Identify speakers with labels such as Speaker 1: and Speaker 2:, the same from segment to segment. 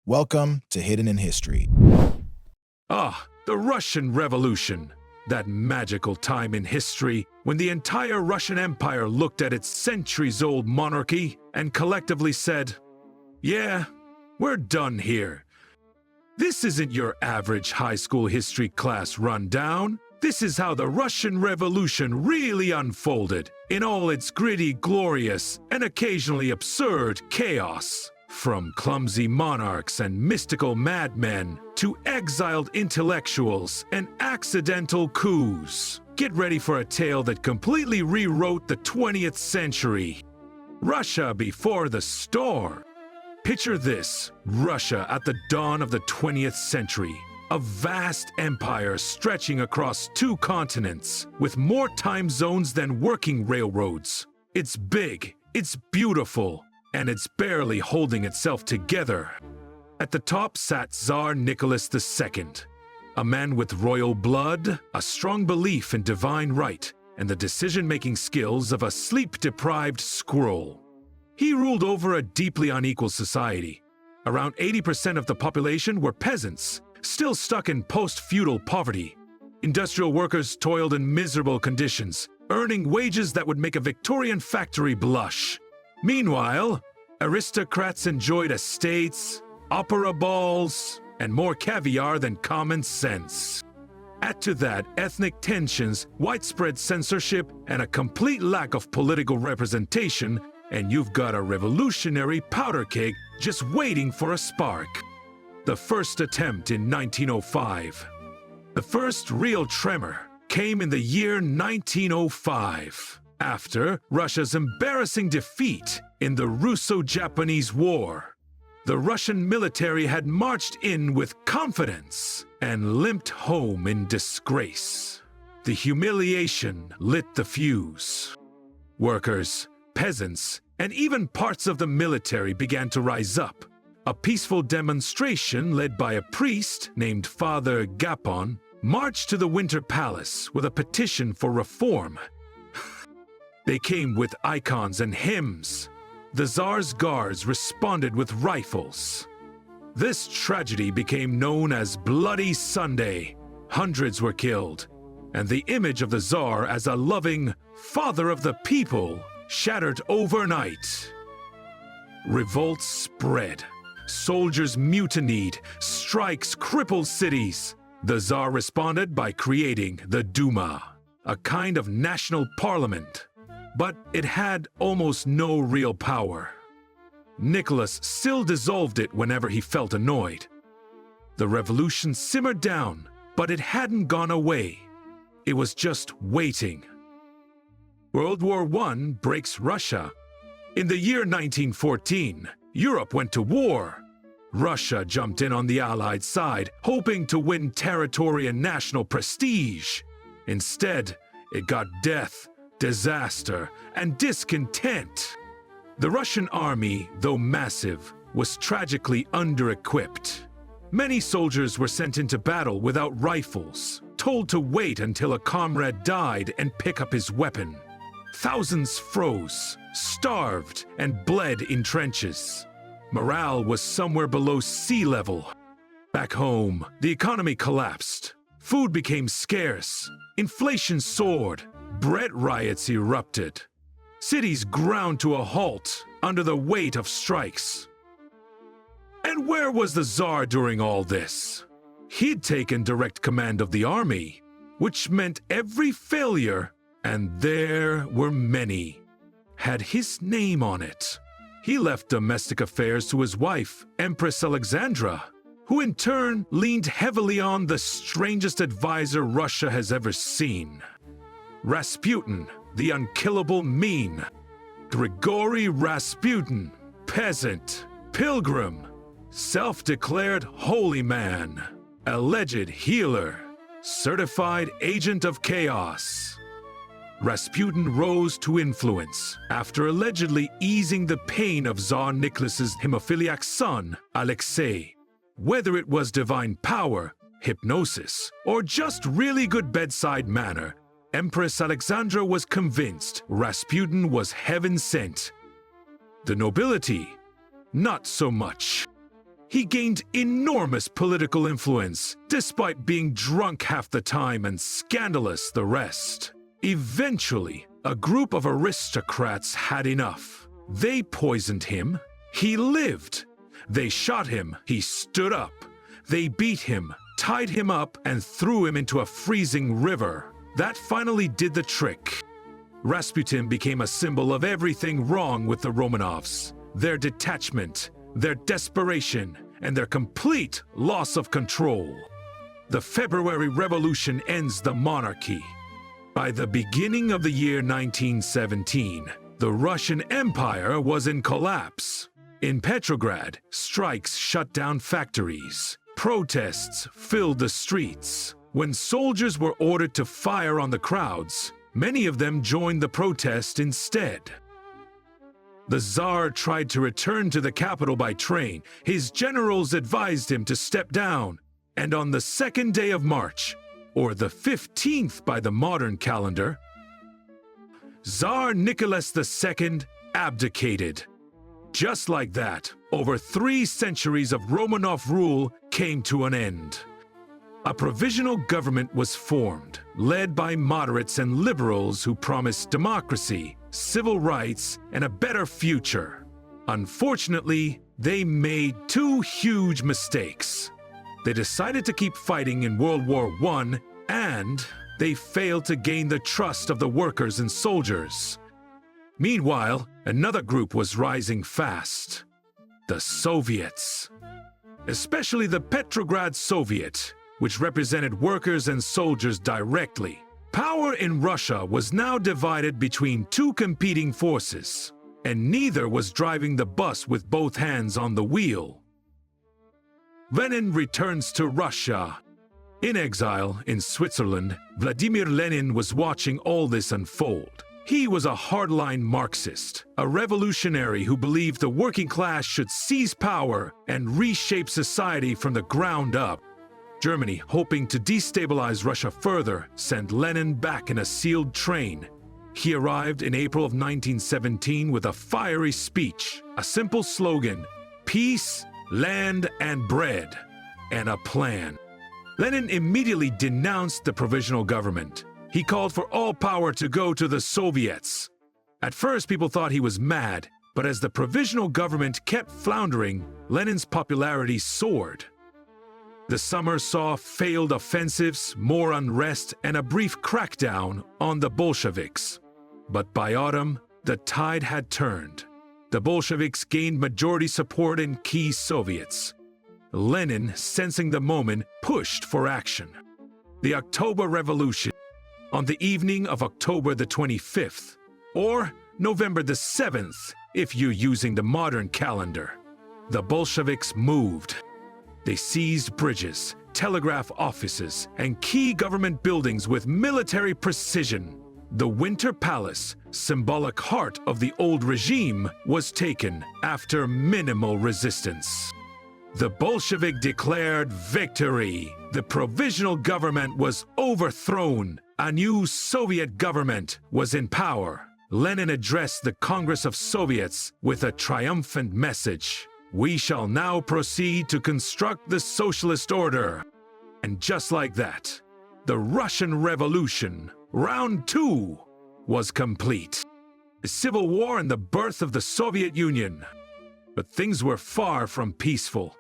Speaker 1: Welcome to Hidden in History.
Speaker 2: The Russian Revolution. That magical time in history when the entire Russian Empire looked at its centuries-old monarchy and collectively said, "Yeah, we're done here. This isn't your average high school history class rundown. This is how the Russian Revolution really unfolded in all its gritty, glorious, and occasionally absurd chaos. From clumsy monarchs and mystical madmen to exiled intellectuals and accidental coups. Get ready for a tale that completely rewrote the 20th century. Russia before the storm. Picture this: Russia at the dawn of the 20th century. A vast empire stretching across 2 continents with more time zones than working railroads. It's big, it's beautiful, and it's barely holding itself together. At the top sat Tsar Nicholas II, a man with royal blood, a strong belief in divine right, and the decision-making skills of a sleep-deprived squirrel. He ruled over a deeply unequal society. Around 80% of the population were peasants, still stuck in post-feudal poverty. Industrial workers toiled in miserable conditions, earning wages that would make a Victorian factory blush. Meanwhile, aristocrats enjoyed estates, opera balls, and more caviar than common sense. Add to that ethnic tensions, widespread censorship, and a complete lack of political representation, and you've got a revolutionary powder keg just waiting for a spark. The first attempt in 1905. The first real tremor came in the year 1905, after Russia's embarrassing defeat in the Russo-Japanese War. The Russian military had marched in with confidence and limped home in disgrace. The humiliation lit the fuse. Workers, peasants, and even parts of the military began to rise up. A peaceful demonstration led by a priest named Father Gapon marched to the Winter Palace with a petition for reform. They came with icons and hymns. The Tsar's guards responded with rifles. This tragedy became known as Bloody Sunday. Hundreds were killed, and the image of the Tsar as a loving father of the people shattered overnight. Revolts spread. Soldiers mutinied. Strikes crippled cities. The Tsar responded by creating the Duma, a kind of national parliament. But it had almost no real power. Nicholas still dissolved it whenever he felt annoyed. The revolution simmered down, but it hadn't gone away. It was just waiting. World War I breaks Russia. In the year 1914, Europe went to war. Russia jumped in on the Allied side, hoping to win territory and national prestige. Instead, it got death, disaster, and discontent. The Russian army, though massive, was tragically under-equipped. Many soldiers were sent into battle without rifles, told to wait until a comrade died and pick up his weapon. Thousands froze, starved, and bled in trenches. Morale was somewhere below sea level. Back home, the economy collapsed. Food became scarce. Inflation soared. Bread riots erupted. Cities ground to a halt under the weight of strikes. And where was the Tsar during all this? He'd taken direct command of the army, which meant every failure, and there were many, had his name on it. He left domestic affairs to his wife, Empress Alexandra, who in turn leaned heavily on the strangest advisor Russia has ever seen. Rasputin, the unkillable mean. Grigory Rasputin, peasant, pilgrim, self-declared holy man, alleged healer, certified agent of chaos. Rasputin rose to influence after allegedly easing the pain of Tsar Nicholas's hemophiliac son, Alexei. Whether it was divine power, hypnosis, or just really good bedside manner, Empress Alexandra was convinced Rasputin was heaven sent. The nobility, not so much. He gained enormous political influence, despite being drunk half the time and scandalous the rest. Eventually, a group of aristocrats had enough. They poisoned him. He lived. They shot him. He stood up. They beat him, tied him up, and threw him into a freezing river. That finally did the trick. Rasputin became a symbol of everything wrong with the Romanovs. Their detachment, their desperation, and their complete loss of control. The February Revolution ends the monarchy. By the beginning of the year 1917, the Russian Empire was in collapse. In Petrograd, strikes shut down factories. Protests filled the streets. When soldiers were ordered to fire on the crowds, many of them joined the protest instead. The Tsar tried to return to the capital by train. His generals advised him to step down. And on the second day of March, or the 15th by the modern calendar, Tsar Nicholas II abdicated. Just like that, over 3 centuries of Romanov rule came to an end. A provisional government was formed, led by moderates and liberals who promised democracy, civil rights, and a better future. Unfortunately, they made 2 huge mistakes. They decided to keep fighting in World War I, and they failed to gain the trust of the workers and soldiers. Meanwhile, another group was rising fast: the Soviets. Especially the Petrograd Soviet, which represented workers and soldiers directly. Power in Russia was now divided between 2 competing forces, and neither was driving the bus with both hands on the wheel. Lenin returns to Russia. In exile in Switzerland, Vladimir Lenin was watching all this unfold. He was a hardline Marxist, a revolutionary who believed the working class should seize power and reshape society from the ground up. Germany, hoping to destabilize Russia further, sent Lenin back in a sealed train. He arrived in April of 1917 with a fiery speech, a simple slogan: peace, land, and bread, and a plan. Lenin immediately denounced the provisional government. He called for all power to go to the Soviets. At first, people thought he was mad, but as the provisional government kept floundering, Lenin's popularity soared. The summer saw failed offensives, more unrest, and a brief crackdown on the Bolsheviks. But by autumn, the tide had turned. The Bolsheviks gained majority support in key Soviets. Lenin, sensing the moment, pushed for action. The October Revolution. On the evening of October the 25th, or November the 7th, if you're using the modern calendar, the Bolsheviks moved. They seized bridges, telegraph offices, and key government buildings with military precision. The Winter Palace, symbolic heart of the old regime, was taken after minimal resistance. The Bolshevik declared victory. The provisional government was overthrown. A new Soviet government was in power. Lenin addressed the Congress of Soviets with a triumphant message: "We shall now proceed to construct the socialist order." And just like that, the Russian Revolution, round 2, was complete. The Civil War and the birth of the Soviet Union. But things were far from peaceful.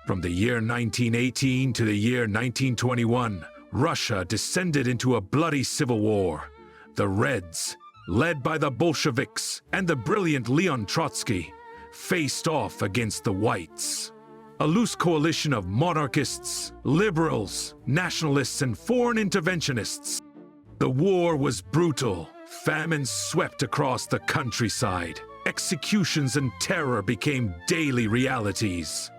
Speaker 2: From the year 1918 to the year 1921, Russia descended into a bloody civil war. The Reds, led by the Bolsheviks and the brilliant Leon Trotsky, faced off against the Whites. A loose coalition of monarchists, liberals, nationalists, and foreign interventionists. The war was brutal. Famine swept across the countryside. Executions and terror became daily realities.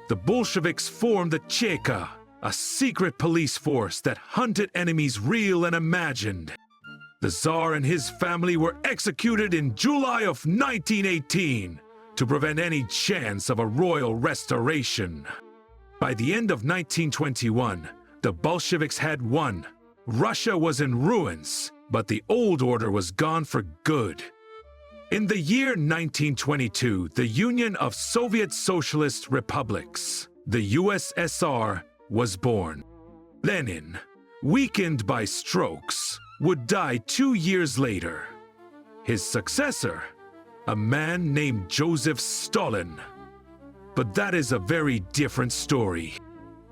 Speaker 2: The Bolsheviks formed the Cheka, a secret police force that hunted enemies real and imagined. The Tsar and his family were executed in July of 1918 to prevent any chance of a royal restoration. By the end of 1921, the Bolsheviks had won. Russia was in ruins, but the old order was gone for good. In the year 1922, the Union of Soviet Socialist Republics, the USSR, was born. Lenin, weakened by strokes, would die 2 years later. His successor, a man named Joseph Stalin. But that is a very different story.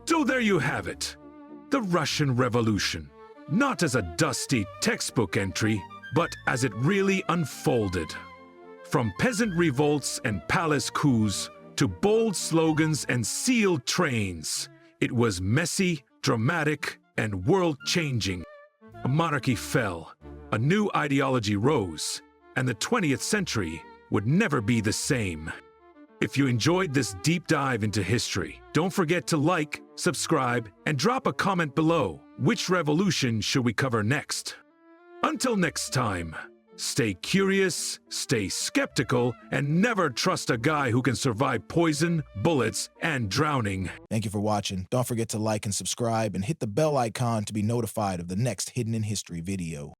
Speaker 2: So there you have it, the Russian Revolution, not as a dusty textbook entry, but as it really unfolded. From peasant revolts and palace coups to bold slogans and sealed trains, it was messy, dramatic, and world-changing. A monarchy fell, a new ideology rose, and the 20th century would never be the same. If you enjoyed this deep dive into history, don't forget to like, subscribe, and drop a comment below. Which revolution should we cover next? Until next time, stay curious, stay skeptical, and never trust a guy who can survive poison, bullets, and drowning.
Speaker 1: Thank you for watching. Don't forget to like and subscribe and hit the bell icon to be notified of the next Hidden in History video.